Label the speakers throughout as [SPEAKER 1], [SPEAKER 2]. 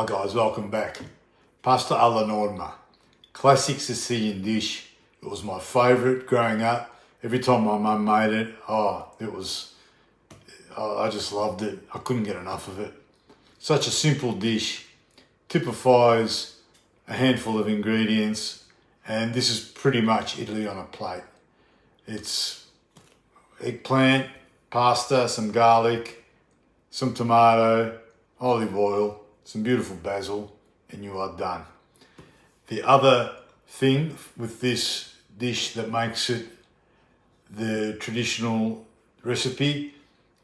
[SPEAKER 1] Hi guys, welcome back. Pasta alla Norma. Classic Sicilian dish. It was my favourite growing up. Every time my mum made it, I just loved it. I couldn't get enough of it. Such a simple dish. Typifies a handful of ingredients, and this is pretty much Italy on a plate. It's eggplant, pasta, some garlic, some tomato, olive oil, some beautiful basil, and you are done. The other thing with this dish that makes it the traditional recipe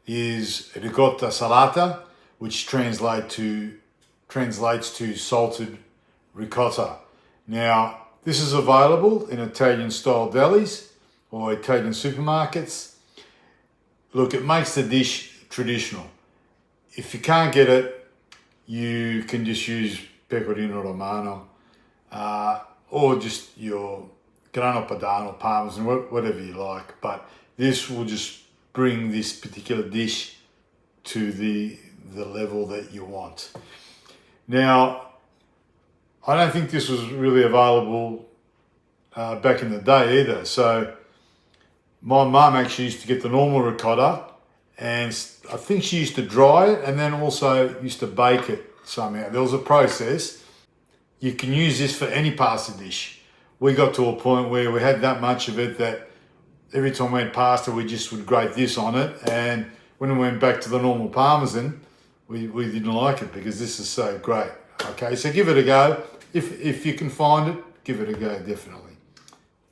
[SPEAKER 1] is Ricotta Salata, which translates to salted ricotta. Now, this is available in Italian style delis or Italian supermarkets. Look, it makes the dish traditional. If you can't get it, you can just use pecorino romano or just your grano padano, parmesan, whatever you like. But this will just bring this particular dish to the level that you want. Now, I don't think this was really available back in the day either. So my mum actually used to get the normal ricotta, and I think she used to dry it and then also used to bake it somehow. There was a process. You can use this for any pasta dish. We got to a point where we had that much of it that every time we had pasta, we just would grate this on it. And when we went back to the normal parmesan, we didn't like it because this is so great. Okay, so give it a go. If you can find it, give it a go, definitely.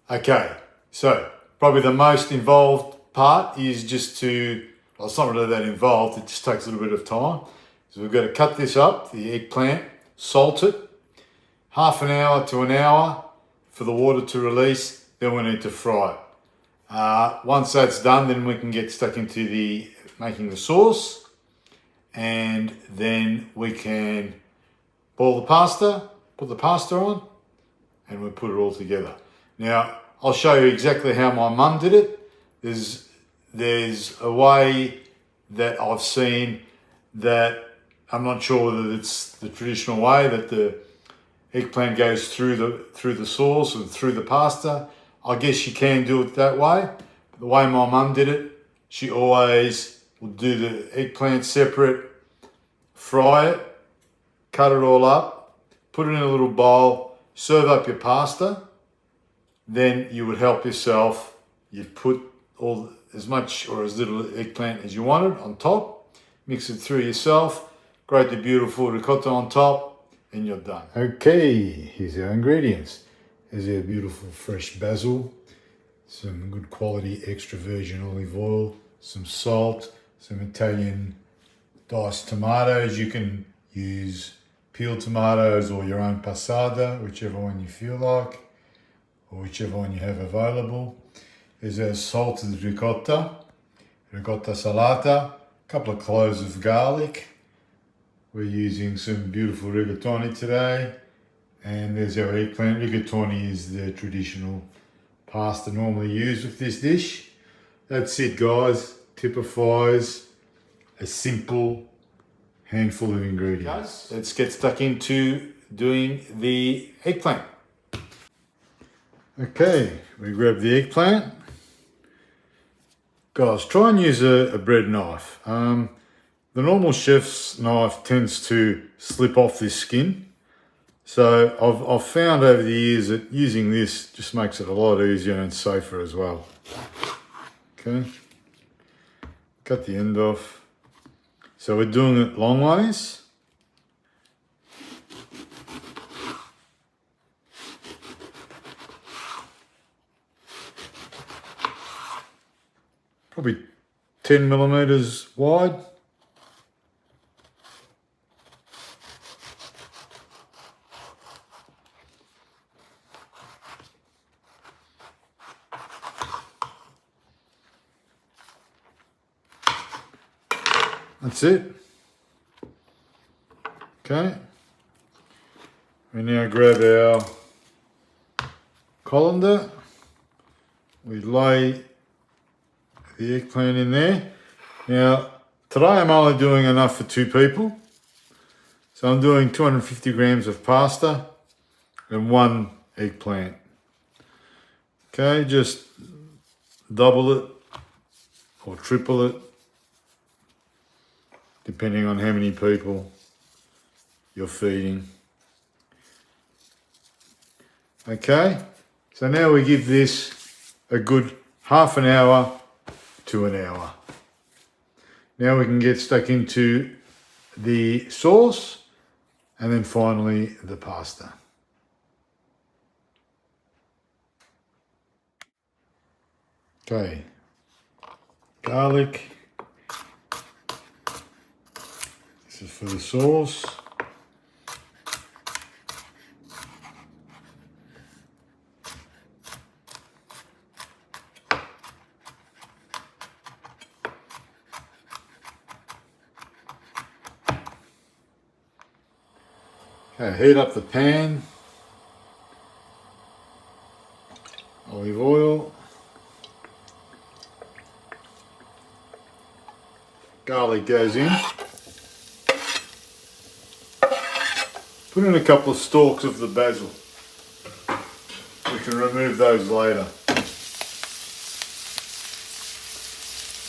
[SPEAKER 1] Okay, so probably the most involved part is just well, it's not really that involved, it just takes a little bit of time. So we've got to cut this up, the eggplant, salt it, half an hour to an hour for the water to release, then we need to fry it. Once that's done, then we can get stuck into making the sauce, and then we can boil the pasta, put the pasta on, and we put it all together. Now, I'll show you exactly how my mum did it. There's a way that I've seen that I'm not sure whether it's the traditional way that the eggplant goes through the sauce and through the pasta. I guess you can do it that way. The way my mum did it, she always would do the eggplant separate, fry it, cut it all up, put it in a little bowl, serve up your pasta. Then you would help yourself. You'd put as much or as little eggplant as you wanted on top, mix it through yourself, grate the beautiful ricotta on top, and you're done. Okay, here's our ingredients. Here's our beautiful fresh basil, some good quality extra virgin olive oil, some salt, some Italian diced tomatoes. You can use peeled tomatoes or your own passata, whichever one you feel like, or whichever one you have available. There's our salted ricotta salata, a couple of cloves of garlic. We're using some beautiful rigatoni today. And there's our eggplant. Rigatoni is the traditional pasta normally used with this dish. That's it, guys. Typifies a simple handful of ingredients. Let's get stuck into doing the eggplant. Okay, we grab the eggplant. Guys, try and use a bread knife. The normal chef's knife tends to slip off this skin. So I've found over the years that using this just makes it a lot easier and safer as well. Okay, cut the end off. So we're doing it long ways. Probably 10 millimeters wide. That's it. Okay. We now grab our colander. We lay the eggplant in there. Now, today I'm only doing enough for 2 people. So I'm doing 250 grams of pasta and 1 eggplant. Okay, just double it or triple it, depending on how many people you're feeding. Okay, so now we give this a good half an hour to an hour. Now we can get stuck into the sauce and then finally the pasta. Okay, garlic. This is for the sauce. Okay, heat up the pan. Olive oil. Garlic goes in. Put in a couple of stalks of the basil. We can remove those later.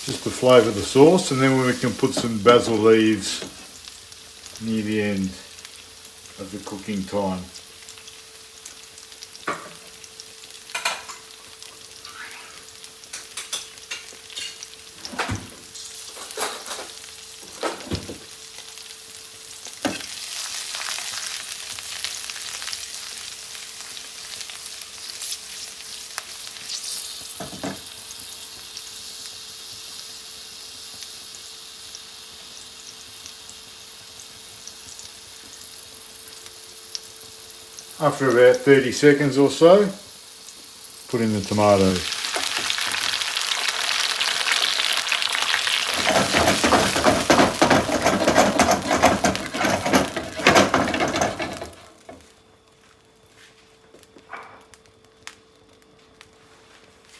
[SPEAKER 1] Just to flavour the sauce, and then we can put some basil leaves near the end of the cooking time. After about 30 seconds or so, put in the tomatoes.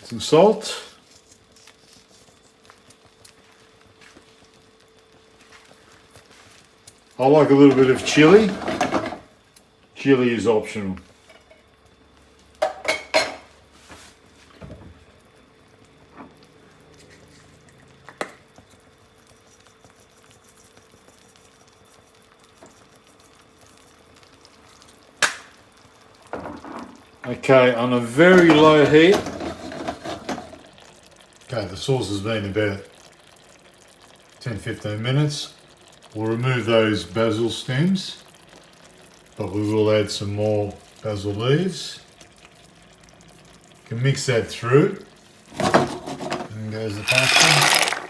[SPEAKER 1] Some salt. I like a little bit of chilli. Chilli is optional. Okay, on a very low heat. Okay, the sauce has been about 10-15 minutes. We'll remove those basil stems, but we will add some more basil leaves. You can mix that through. And goes the pasta.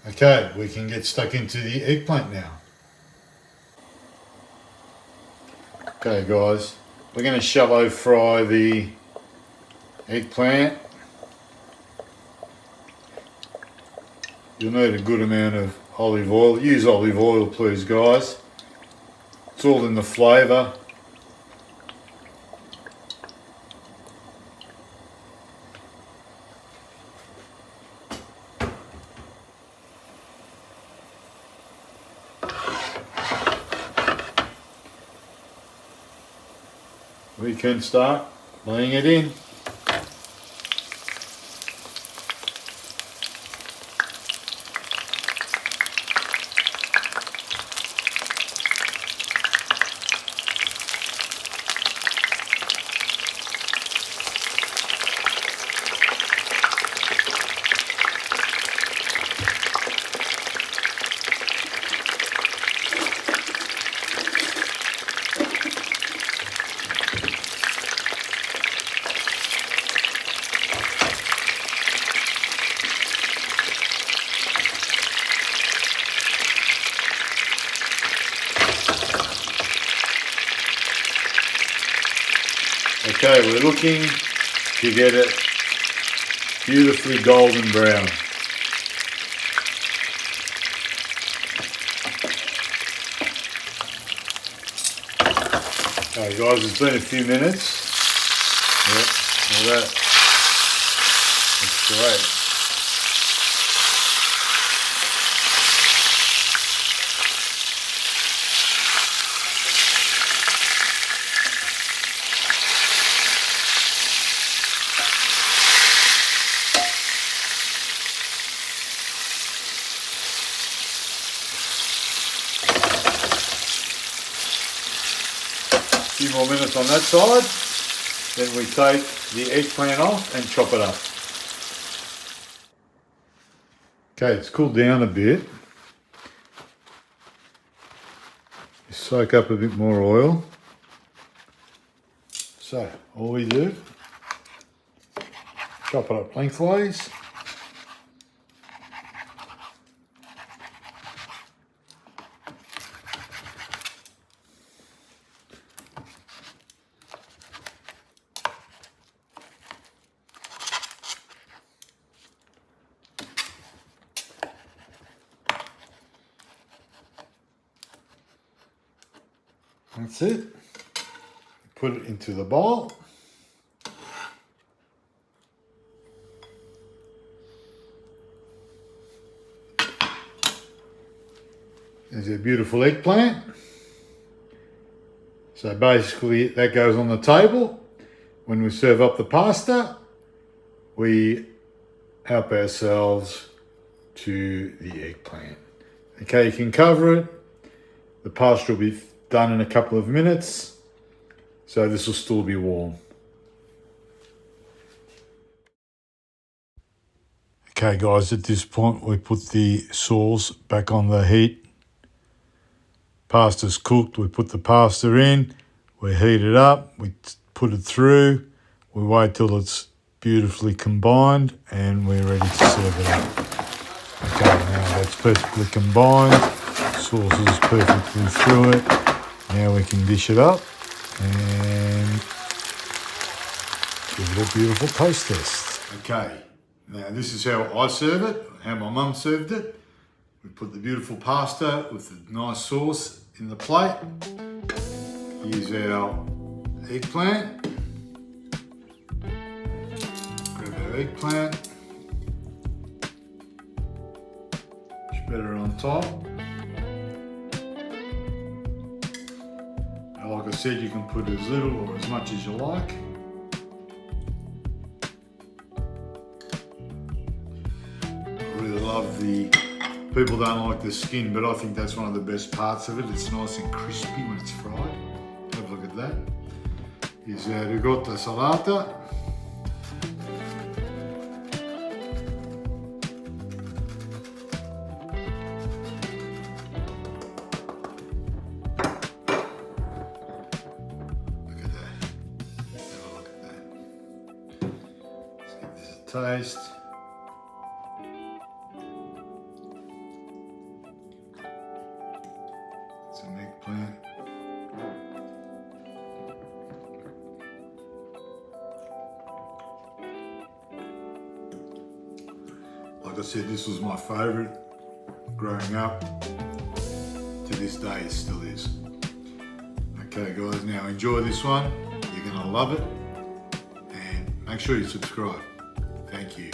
[SPEAKER 1] Okay, we can get stuck into the eggplant now. Okay guys, we're going to shallow fry the eggplant. You'll need a good amount of olive oil. Use olive oil please guys. It's all in the flavour. We can start laying it in. Okay, we're looking to get it beautifully golden brown. Okay guys, it's been a few minutes. Yep, look at that. That's great. few more minutes on that side. Then we take the eggplant off and chop it up. Okay, it's cooled down a bit. Soak up a bit more oil. So all we do, chop it up lengthwise. That's it. Put it into the bowl. There's a beautiful eggplant. So basically that goes on the table. When we serve up the pasta, we help ourselves to the eggplant. Okay, you can cover it. The pasta will be done in a couple of minutes, so this will still be warm. Okay guys, at this point we put the sauce back on the heat. Pasta's cooked, we put the pasta in, we heat it up, we put it through, we wait till it's beautifully combined and we're ready to serve it up. Okay, now that's perfectly combined, sauce is perfectly through it. Now we can dish it up and give it a beautiful taste test. Okay, now this is how I serve it, how my mum served it. We put the beautiful pasta with the nice sauce in the plate. Here's our eggplant. Grab our eggplant. Spread it on top. Like I said, you can put as little or as much as you like. I really love the, people don't like the skin, but I think that's one of the best parts of it. It's nice and crispy when it's fried. Have a look at that. Here's our Ricotta Salata. Taste. Some eggplant. Like I said, this was my favourite growing up. To this day, it still is. Okay guys, now enjoy this one. You're gonna love it. And make sure you subscribe. Thank you.